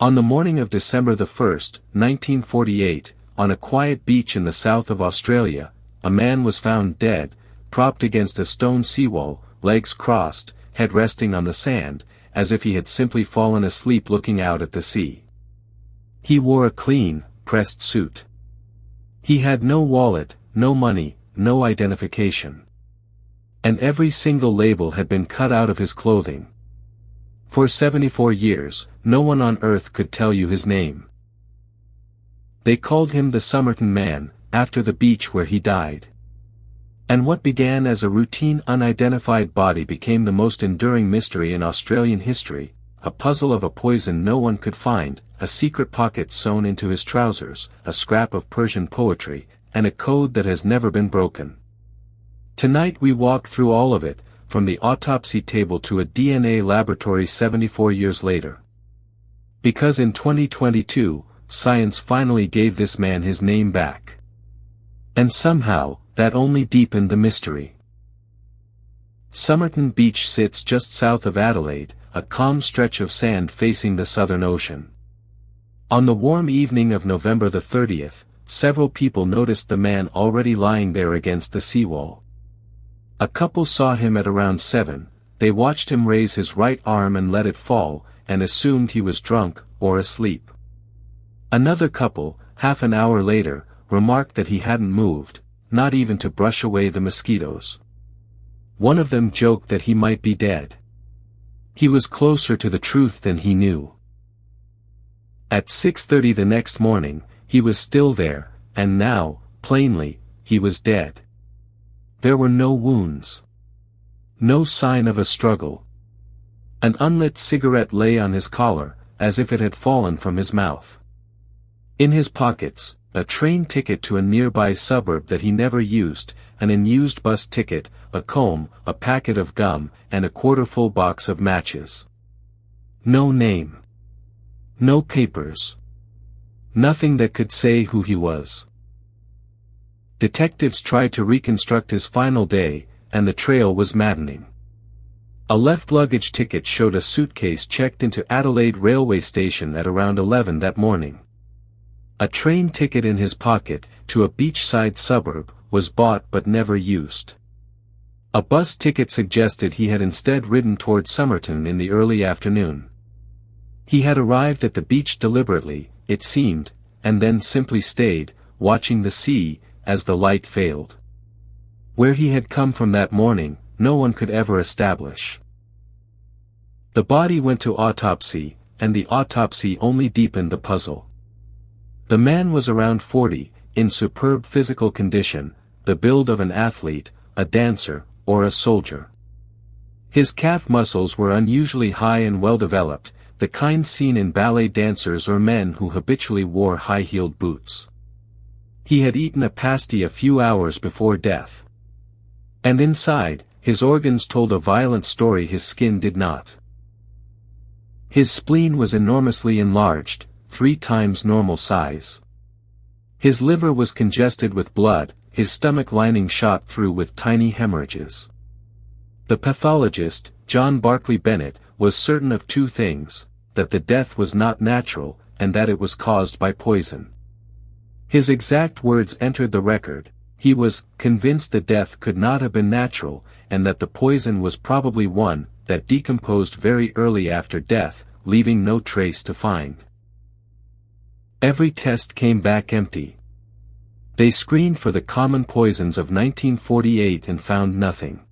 On the morning of December 1st, 1948, on a quiet beach in the south of Australia, a man was found dead, propped against a stone seawall, legs crossed, head resting on the sand, as if he had simply fallen asleep looking out at the sea. He wore a clean, pressed suit. He had no wallet, no money, no identification. And every single label had been cut out of his clothing. For 74 years, no one on earth could tell you his name. They called him the Somerton Man, after the beach where he died. And what began as a routine unidentified body became the most enduring mystery in Australian history, a puzzle of a poison no one could find, a secret pocket sewn into his trousers, a scrap of Persian poetry, and a code that has never been broken. Tonight we walk through all of it, from the autopsy table to a DNA laboratory 74 years later. Because in 2022, science finally gave this man his name back. And somehow, that only deepened the mystery. Somerton Beach sits just south of Adelaide, a calm stretch of sand facing the Southern Ocean. On the warm evening of November 30th, several people noticed the man already lying there against the seawall. A couple saw him at around 7, they watched him raise his right arm and let it fall, and assumed he was drunk, or asleep. Another couple, half an hour later, remarked that he hadn't moved, not even to brush away the mosquitoes. One of them joked that he might be dead. He was closer to the truth than he knew. At 6:30 the next morning, he was still there, and now, plainly, he was dead. There were no wounds. No sign of a struggle. An unlit cigarette lay on his collar, as if it had fallen from his mouth. In his pockets, a train ticket to a nearby suburb that he never used, an unused bus ticket, a comb, a packet of gum, and a quarter-full box of matches. No name. No papers. Nothing that could say who he was. Detectives tried to reconstruct his final day, and the trail was maddening. A left luggage ticket showed a suitcase checked into Adelaide railway station at around 11 that morning. A train ticket in his pocket, to a beachside suburb, was bought but never used. A bus ticket suggested he had instead ridden toward Somerton in the early afternoon. He had arrived at the beach deliberately, it seemed, and then simply stayed, watching the sea, as the light failed. Where he had come from that morning, no one could ever establish. The body went to autopsy, and the autopsy only deepened the puzzle. The man was around 40, in superb physical condition, the build of an athlete, a dancer, or a soldier. His calf muscles were unusually high and well developed, the kind seen in ballet dancers or men who habitually wore high-heeled boots. He had eaten a pasty a few hours before death. And inside, his organs told a violent story his skin did not. His spleen was enormously enlarged, 3 times normal size. His liver was congested with blood, his stomach lining shot through with tiny hemorrhages. The pathologist, John Barclay Bennett, was certain of 2 things, that the death was not natural, and that it was caused by poison. His exact words entered the record: he was convinced the death could not have been natural, and that the poison was probably one that decomposed very early after death, leaving no trace to find. Every test came back empty. They screened for the common poisons of 1948 and found nothing.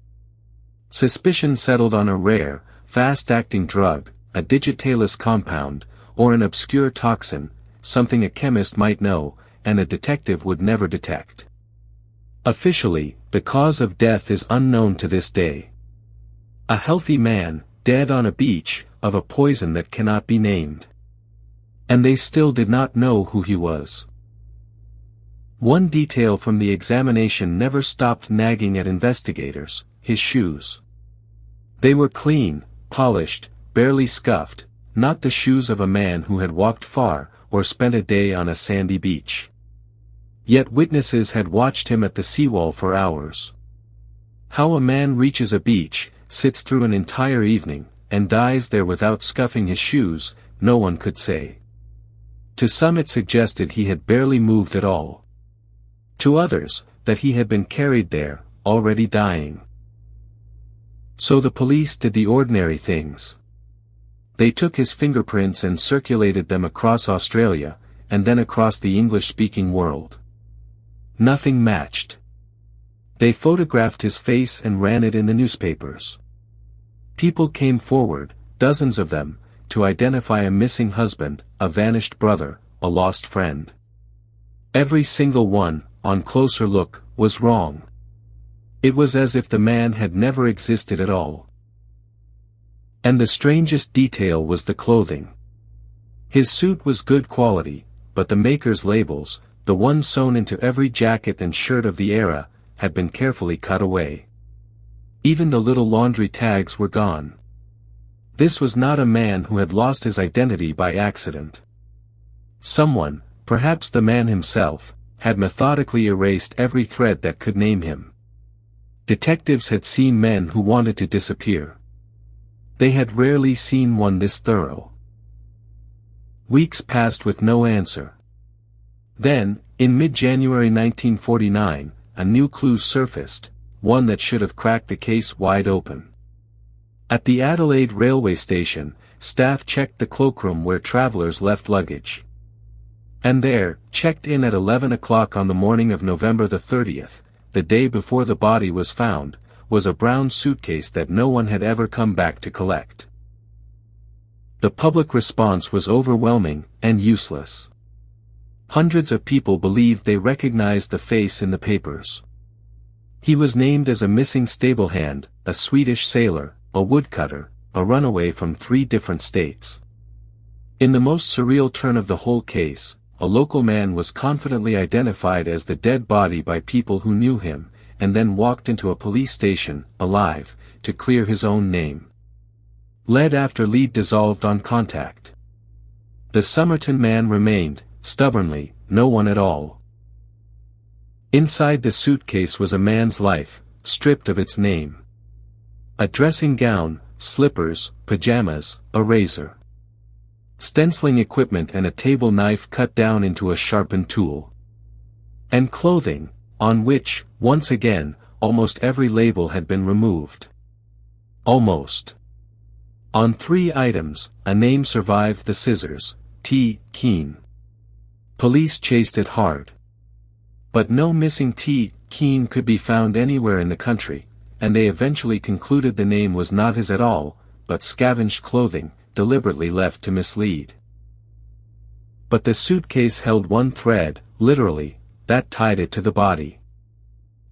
Suspicion settled on a rare, fast-acting drug, a digitalis compound, or an obscure toxin, something a chemist might know, and a detective would never detect. Officially, the cause of death is unknown to this day. A healthy man, dead on a beach, of a poison that cannot be named. And they still did not know who he was. One detail from the examination never stopped nagging at investigators: his shoes. They were clean, polished, barely scuffed, not the shoes of a man who had walked far, or spent a day on a sandy beach. Yet witnesses had watched him at the seawall for hours. How a man reaches a beach, sits through an entire evening, and dies there without scuffing his shoes, no one could say. To some it suggested he had barely moved at all. To others, that he had been carried there, already dying. So the police did the ordinary things. They took his fingerprints and circulated them across Australia, and then across the English-speaking world. Nothing matched. They photographed his face and ran it in the newspapers. People came forward, dozens of them, to identify a missing husband, a vanished brother, a lost friend. Every single one, on closer look, was wrong. It was as if the man had never existed at all. And the strangest detail was the clothing. His suit was good quality, but the maker's labels, the ones sewn into every jacket and shirt of the era, had been carefully cut away. Even the little laundry tags were gone. This was not a man who had lost his identity by accident. Someone, perhaps the man himself, had methodically erased every thread that could name him. Detectives had seen men who wanted to disappear. They had rarely seen one this thorough. Weeks passed with no answer. Then, in mid-January 1949, a new clue surfaced, one that should have cracked the case wide open. At the Adelaide railway station, staff checked the cloakroom where travelers left luggage. And there, checked in at 11 o'clock on the morning of November the 30th, the day before the body was found, was a brown suitcase that no one had ever come back to collect. The public response was overwhelming and useless. Hundreds of people believed they recognized the face in the papers. He was named as a missing stable hand, a Swedish sailor, a woodcutter, a runaway from 3 different states. In the most surreal turn of the whole case, a local man was confidently identified as the dead body by people who knew him, and then walked into a police station, alive, to clear his own name. Lead after lead dissolved on contact. The Somerton Man remained, stubbornly, no one at all. Inside the suitcase was a man's life, stripped of its name. A dressing gown, slippers, pajamas, a razor. Stenciling equipment and a table knife cut down into a sharpened tool. And clothing, on which, once again, almost every label had been removed. Almost. On 3 items, a name survived: the scissors, T. Keene. Police chased it hard. But no missing T. Keene could be found anywhere in the country, and they eventually concluded the name was not his at all, but scavenged clothing, deliberately left to mislead. But the suitcase held one thread, literally, that tied it to the body.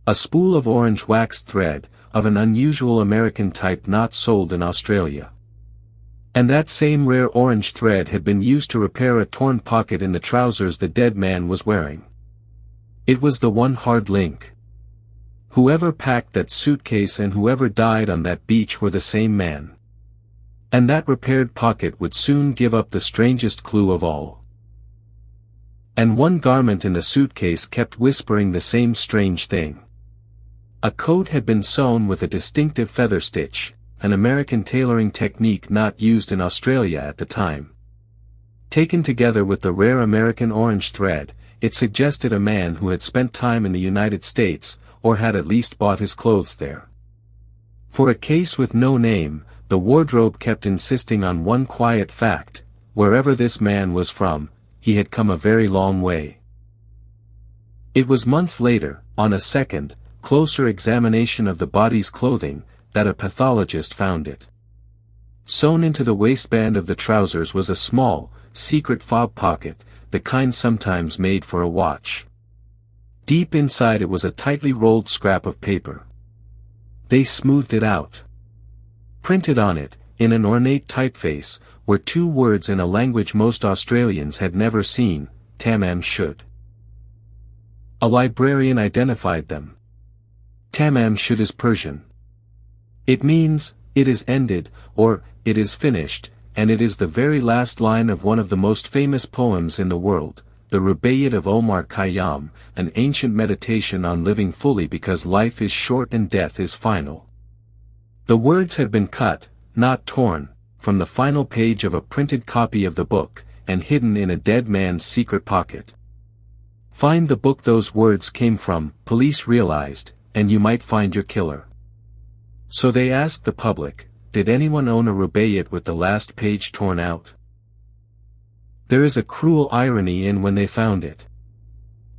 A spool of orange waxed thread, of an unusual American type not sold in Australia. And that same rare orange thread had been used to repair a torn pocket in the trousers the dead man was wearing. It was the one hard link. Whoever packed that suitcase and whoever died on that beach were the same man. And that repaired pocket would soon give up the strangest clue of all. And one garment in the suitcase kept whispering the same strange thing. A coat had been sewn with a distinctive feather stitch, an American tailoring technique not used in Australia at the time. Taken together with the rare American orange thread, it suggested a man who had spent time in the United States, or had at least bought his clothes there. For a case with no name, the wardrobe kept insisting on one quiet fact: wherever this man was from, he had come a very long way. It was months later, on a second, closer examination of the body's clothing, that a pathologist found it. Sewn into the waistband of the trousers was a small, secret fob pocket, the kind sometimes made for a watch. Deep inside it was a tightly rolled scrap of paper. They smoothed it out. Printed on it, in an ornate typeface, were 2 words in a language most Australians had never seen: Tamám Shud. A librarian identified them. Tamám Shud is Persian. It means, "it is ended," or, "it is finished," and it is the very last line of one of the most famous poems in the world, the Rubaiyat of Omar Khayyam, an ancient meditation on living fully because life is short and death is final. The words had been cut, not torn, from the final page of a printed copy of the book, and hidden in a dead man's secret pocket. Find the book those words came from, police realized, and you might find your killer. So they asked the public, did anyone own a rubaiyat with the last page torn out? There is a cruel irony in when they found it.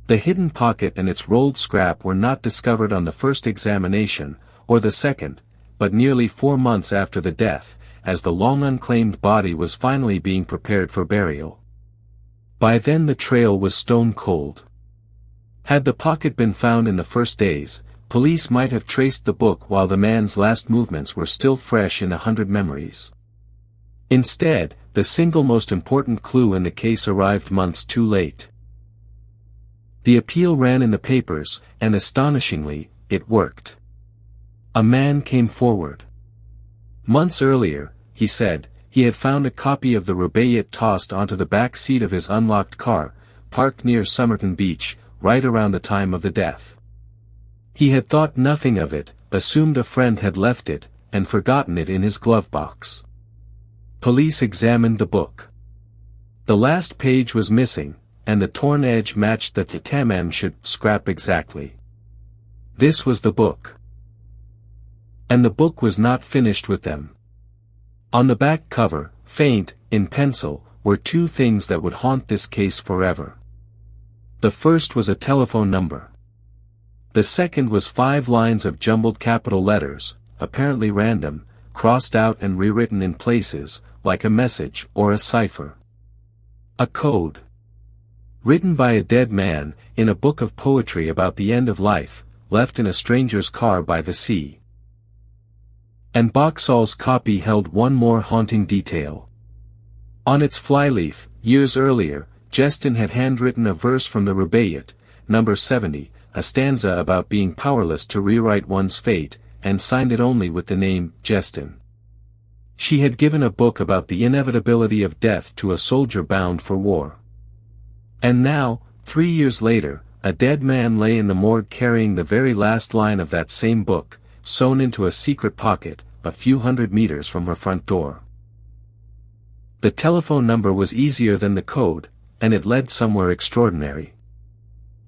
The hidden pocket and its rolled scrap were not discovered on the first examination, or the second, but nearly 4 months after the death, as the long unclaimed body was finally being prepared for burial. By then the trail was stone cold. Had the pocket been found in the first days, police might have traced the book while the man's last movements were still fresh in 100 memories. Instead, the single most important clue in the case arrived months too late. The appeal ran in the papers, and astonishingly, it worked. A man came forward. Months earlier, he said, he had found a copy of the rubaiyat tossed onto the back seat of his unlocked car, parked near Somerton Beach, right around the time of the death. He had thought nothing of it, assumed a friend had left it, and forgotten it in his glove box. Police examined the book. The last page was missing, and the torn edge matched the Tamám Shud scrap exactly. This was the book. And the book was not finished with them. On the back cover, faint, in pencil, were 2 things that would haunt this case forever. The first was a telephone number. The second was 5 lines of jumbled capital letters, apparently random, crossed out and rewritten in places, like a message or a cipher. A code. Written by a dead man, in a book of poetry about the end of life, left in a stranger's car by the sea. And Boxall's copy held one more haunting detail. On its flyleaf, years earlier, Jestyn had handwritten a verse from the rubaiyat, number 70, a stanza about being powerless to rewrite one's fate, and signed it only with the name, Jestyn. She had given a book about the inevitability of death to a soldier bound for war. And now, 3 years later, a dead man lay in the morgue carrying the very last line of that same book, sewn into a secret pocket, a few hundred meters from her front door. The telephone number was easier than the code, and it led somewhere extraordinary.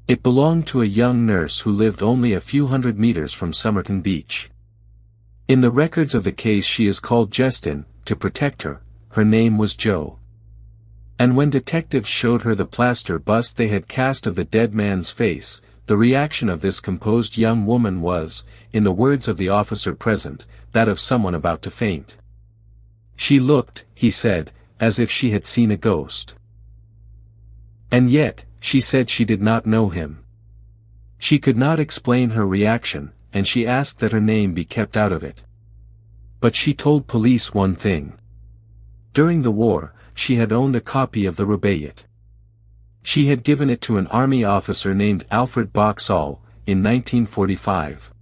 It belonged to a young nurse who lived only a few hundred meters from Somerton Beach. In the records of the case she is called Jestyn, to protect her, her name was Jo. And when detectives showed her the plaster bust they had cast of the dead man's face, the reaction of this composed young woman was, in the words of the officer present, that of someone about to faint. She looked, he said, as if she had seen a ghost. And yet, she said she did not know him. She could not explain her reaction, and she asked that her name be kept out of it. But she told police one thing. During the war, she had owned a copy of the rubaiyat. She had given it to an army officer named Alfred Boxall, in 1945.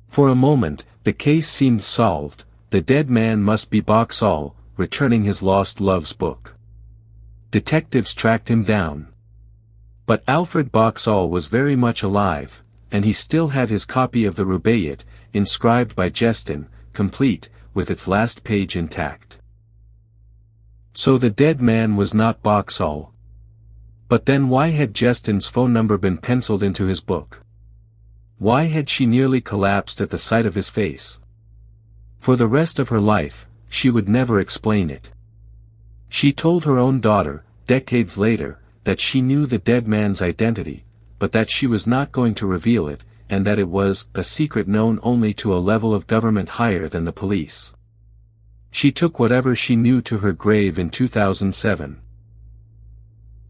For a moment, the case seemed solved, the dead man must be Boxall, returning his lost love's book. Detectives tracked him down. But Alfred Boxall was very much alive, and he still had his copy of the rubaiyat, inscribed by Jestyn, complete, with its last page intact. So the dead man was not Boxall. But then why had Jestyn's phone number been penciled into his book? Why had she nearly collapsed at the sight of his face? For the rest of her life, she would never explain it. She told her own daughter, decades later, that she knew the dead man's identity, but that she was not going to reveal it, and that it was a secret known only to a level of government higher than the police. She took whatever she knew to her grave in 2007.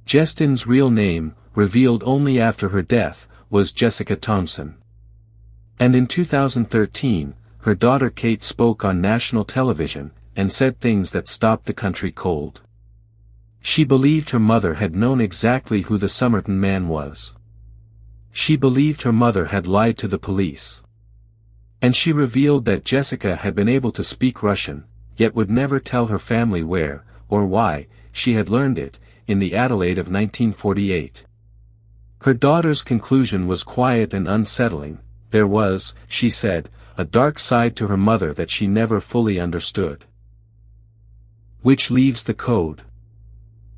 Jestyn's real name, revealed only after her death, was Jessica Thompson. And in 2013, her daughter Kate spoke on national television, and said things that stopped the country cold. She believed her mother had known exactly who the Somerton Man was. She believed her mother had lied to the police. And she revealed that Jessica had been able to speak Russian, yet would never tell her family where, or why, she had learned it, in the Adelaide of 1948. Her daughter's conclusion was quiet and unsettling. There was, she said, a dark side to her mother that she never fully understood. which leaves the code.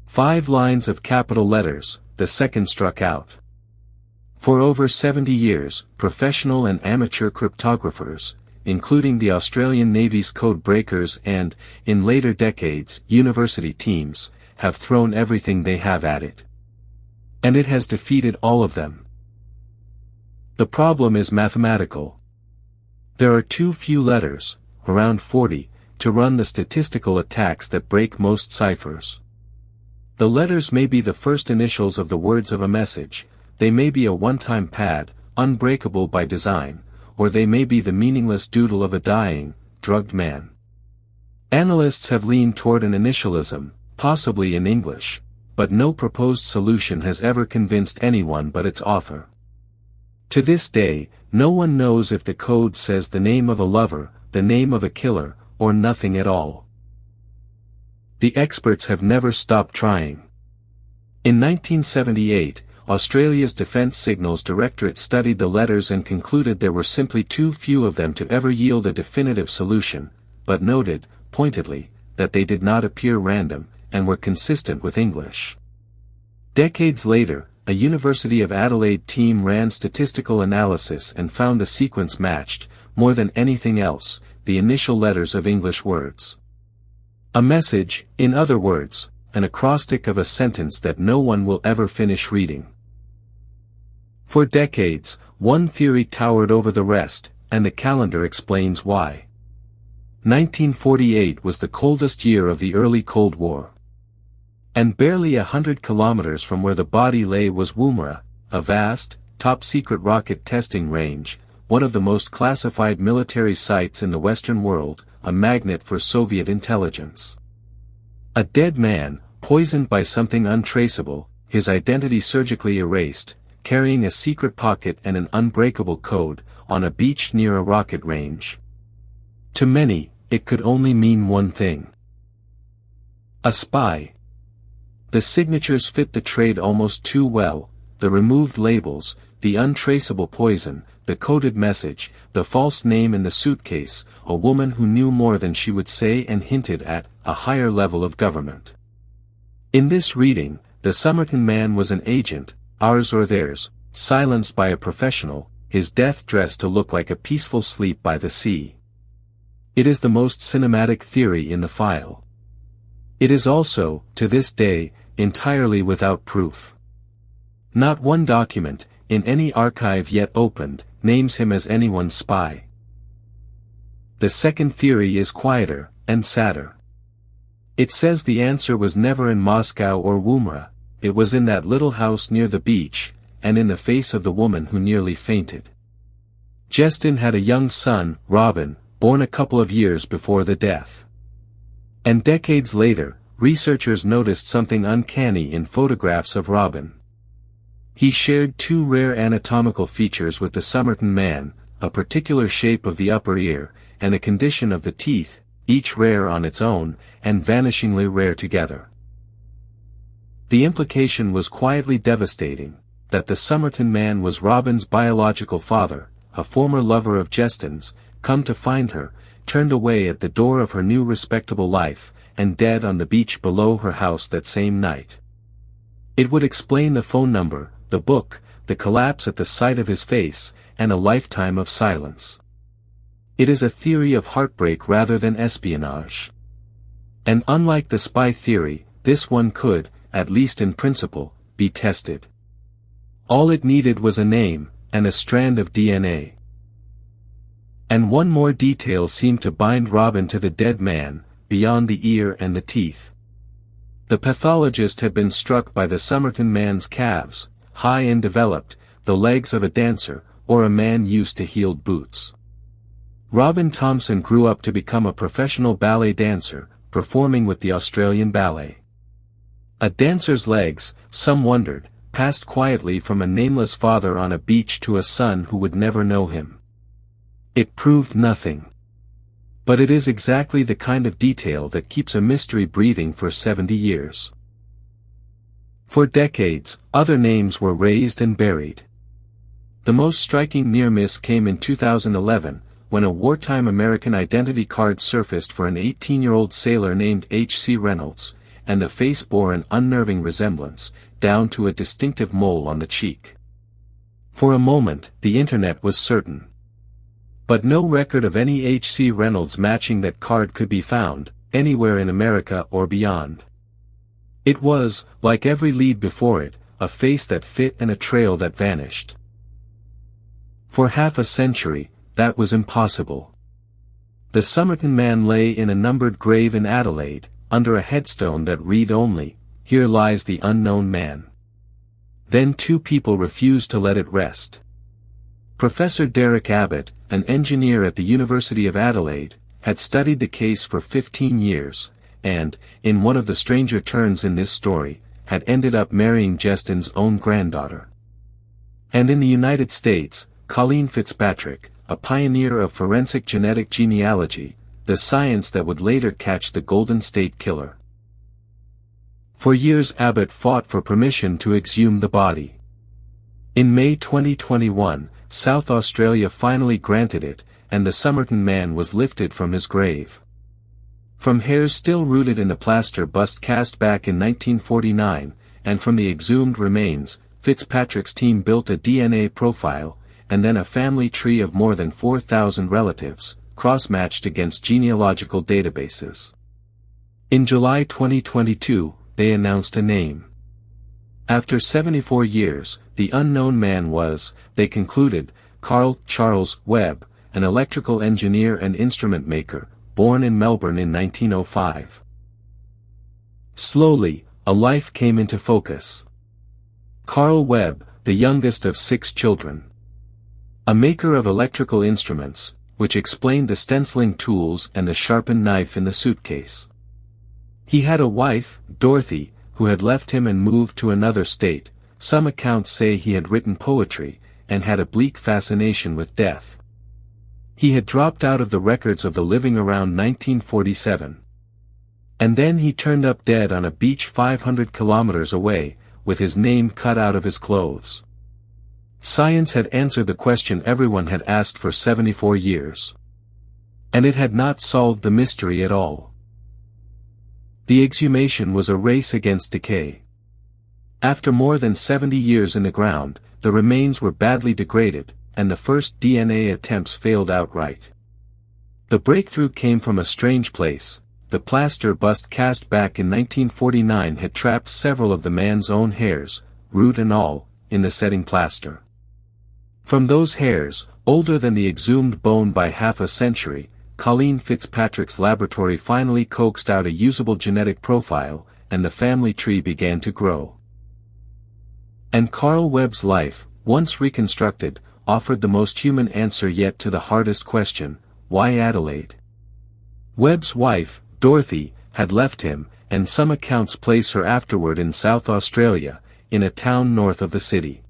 5 lines of capital letters, the second struck out. For over 70 years, professional and amateur cryptographers, including the Australian Navy's code breakers and, in later decades, university teams, have thrown everything they have at it. And it has defeated all of them. The problem is mathematical. There are too few letters, around 40, to run the statistical attacks that break most ciphers. The letters may be the first initials of the words of a message, they may be a one-time pad, unbreakable by design, or they may be the meaningless doodle of a dying, drugged man. Analysts have leaned toward an initialism, possibly in English, but no proposed solution has ever convinced anyone but its author. To this day, no one knows if the code says the name of a lover, the name of a killer, or nothing at all. The experts have never stopped trying. In 1978, Australia's Defence Signals Directorate studied the letters and concluded there were simply too few of them to ever yield a definitive solution, but noted, pointedly, that they did not appear random, and were consistent with English. Decades later, a University of Adelaide team ran statistical analysis and found the sequence matched, more than anything else, the initial letters of English words. A message, in other words, an acrostic of a sentence that no one will ever finish reading. For decades, one theory towered over the rest, and the calendar explains why. 1948 was the coldest year of the early Cold War. And barely 100 kilometers from where the body lay was Woomera, a vast, top-secret rocket testing range, one of the most classified military sites in the Western world, a magnet for Soviet intelligence. A dead man, poisoned by something untraceable, his identity surgically erased, carrying a secret pocket and an unbreakable code, on a beach near a rocket range. To many, it could only mean one thing. A spy. The signatures fit the trade almost too well, the removed labels, the untraceable poison, the coded message, the false name in the suitcase, a woman who knew more than she would say and hinted at, a higher level of government. In this reading, the Somerton Man was an agent, ours or theirs, silenced by a professional, his death dressed to look like a peaceful sleep by the sea. It is the most cinematic theory in the file. It is also, to this day, entirely without proof. Not one document, in any archive yet opened, names him as anyone's spy. The second theory is quieter, and sadder. It says the answer was never in Moscow or Woomera, it was in that little house near the beach, and in the face of the woman who nearly fainted. Jestyn had a young son, Robin, born a couple of years before the death. And decades later, researchers noticed something uncanny in photographs of Robin. He shared 2 rare anatomical features with the Somerton Man, a particular shape of the upper ear, and a condition of the teeth, each rare on its own, and vanishingly rare together. The implication was quietly devastating, that the Somerton Man was Robin's biological father, a former lover of Jestyn's, come to find her, turned away at the door of her new respectable life, and dead on the beach below her house that same night. It would explain the phone number, the book, the collapse at the sight of his face, and a lifetime of silence. It is a theory of heartbreak rather than espionage. And unlike the spy theory, this one could, at least in principle, be tested. All it needed was a name, and a strand of DNA. And one more detail seemed to bind Robin to the dead man, beyond the ear and the teeth. The pathologist had been struck by the Somerton Man's calves, high and developed, the legs of a dancer, or a man used to heeled boots. Robin Thompson grew up to become a professional ballet dancer, performing with the Australian Ballet. A dancer's legs, some wondered, passed quietly from a nameless father on a beach to a son who would never know him. It proved nothing. But it is exactly the kind of detail that keeps a mystery breathing for 70 years. For decades, other names were raised and buried. The most striking near miss came in 2011, when a wartime American identity card surfaced for an 18-year-old sailor named H.C. Reynolds, and the face bore an unnerving resemblance, down to a distinctive mole on the cheek. For a moment, the internet was certain. But no record of any H.C. Reynolds matching that card could be found, anywhere in America or beyond. It was, like every lead before it, a face that fit and a trail that vanished. For half a century, that was impossible. The Somerton Man lay in a numbered grave in Adelaide, under a headstone that read only, "Here lies the unknown man." Then two people refused to let it rest. Professor Derek Abbott, an engineer at the University of Adelaide, had studied the case for 15 years, and, in one of the stranger turns in this story, had ended up marrying Jestyn's own granddaughter. And in the United States, Colleen Fitzpatrick, a pioneer of forensic genetic genealogy, the science that would later catch the Golden State Killer. For years Abbott fought for permission to exhume the body. In May 2021, South Australia finally granted it, and the Somerton Man was lifted from his grave. From hairs still rooted in the plaster bust cast back in 1949, and from the exhumed remains, Fitzpatrick's team built a DNA profile, and then a family tree of more than 4,000 relatives, cross-matched against genealogical databases. In July 2022, they announced a name. After 74 years, the unknown man was, they concluded, Carl Charles Webb, an electrical engineer and instrument maker, born in Melbourne in 1905. Slowly, a life came into focus. Carl Webb, the youngest of 6 children. A maker of electrical instruments, which explained the stenciling tools and the sharpened knife in the suitcase. He had a wife, Dorothy, who had left him and moved to another state. Some accounts say he had written poetry, and had a bleak fascination with death. He had dropped out of the records of the living around 1947. And then he turned up dead on a beach 500 kilometers away, with his name cut out of his clothes. Science had answered the question everyone had asked for 74 years. And it had not solved the mystery at all. The exhumation was a race against decay. After more than 70 years in the ground, the remains were badly degraded, and the first DNA attempts failed outright. The breakthrough came from a strange place. The plaster bust cast back in 1949 had trapped several of the man's own hairs, root and all, in the setting plaster. From those hairs, older than the exhumed bone by half a century, Colleen Fitzpatrick's laboratory finally coaxed out a usable genetic profile, and the family tree began to grow. And Carl Webb's life, once reconstructed, offered the most human answer yet to the hardest question: why Adelaide? Webb's wife, Dorothy, had left him, and some accounts place her afterward in South Australia, in a town north of the city.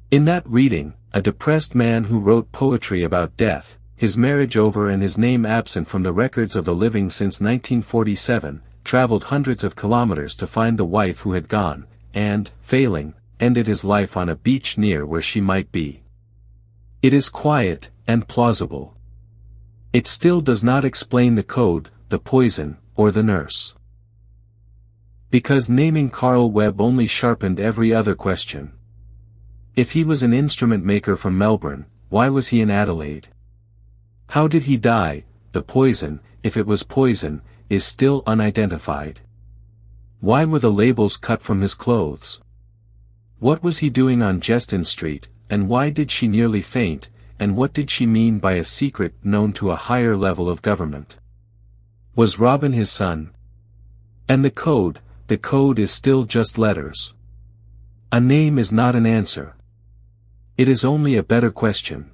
In that reading, a depressed man who wrote poetry about death, his marriage over and his name absent from the records of the living since 1947, traveled hundreds of kilometers to find the wife who had gone, and, failing, ended his life on a beach near where she might be. It is quiet, and plausible. It still does not explain the code, the poison, or the nurse. Because naming Carl Webb only sharpened every other question. If he was an instrument maker from Melbourne, why was he in Adelaide? How did he die? The poison, if it was poison, is still unidentified. Why were the labels cut from his clothes? What was he doing on Jestyn Street, and why did she nearly faint, and what did she mean by a secret known to a higher level of government? Was Robin his son? And the code is still just letters. A name is not an answer. It is only a better question.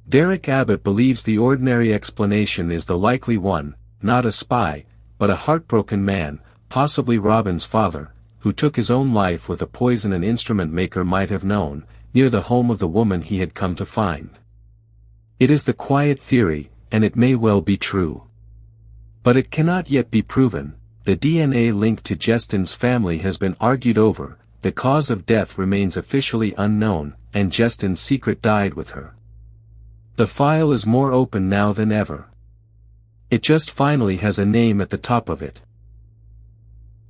Derek Abbott believes the ordinary explanation is the likely one, not a spy, but a heartbroken man, possibly Robin's father, who took his own life with a poison an instrument maker might have known, near the home of the woman he had come to find. It is the quiet theory, and it may well be true. But it cannot yet be proven. The DNA linked to Jestyn's family has been argued over, the cause of death remains officially unknown, and Jestyn's secret died with her. The file is more open now than ever. It just finally has a name at the top of it.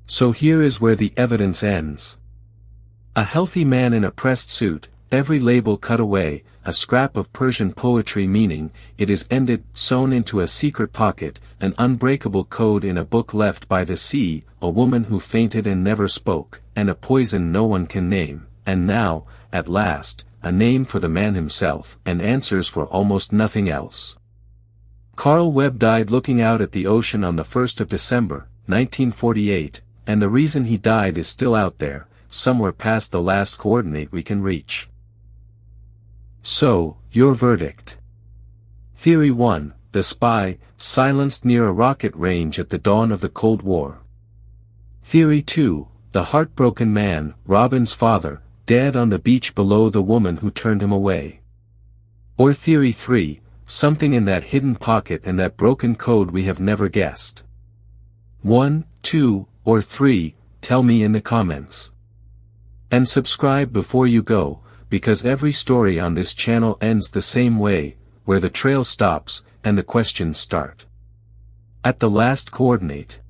So here is where the evidence ends. A healthy man in a pressed suit, every label cut away, a scrap of Persian poetry meaning, it is ended, sewn into a secret pocket, an unbreakable code in a book left by the sea, a woman who fainted and never spoke, and a poison no one can name, and now, at last, a name for the man himself, and answers for almost nothing else. Carl Webb died looking out at the ocean on the 1st of December, 1948, and the reason he died is still out there, somewhere past the last coordinate we can reach. So, your verdict. Theory 1, the spy, silenced near a rocket range at the dawn of the Cold War. Theory 2, the heartbroken man, Robin's father, dead on the beach below the woman who turned him away. Or Theory 3, something in that hidden pocket and that broken code we have never guessed. 1, 2, or 3, tell me in the comments. And subscribe before you go, because every story on this channel ends the same way, where the trail stops, and the questions start. At the last coordinate.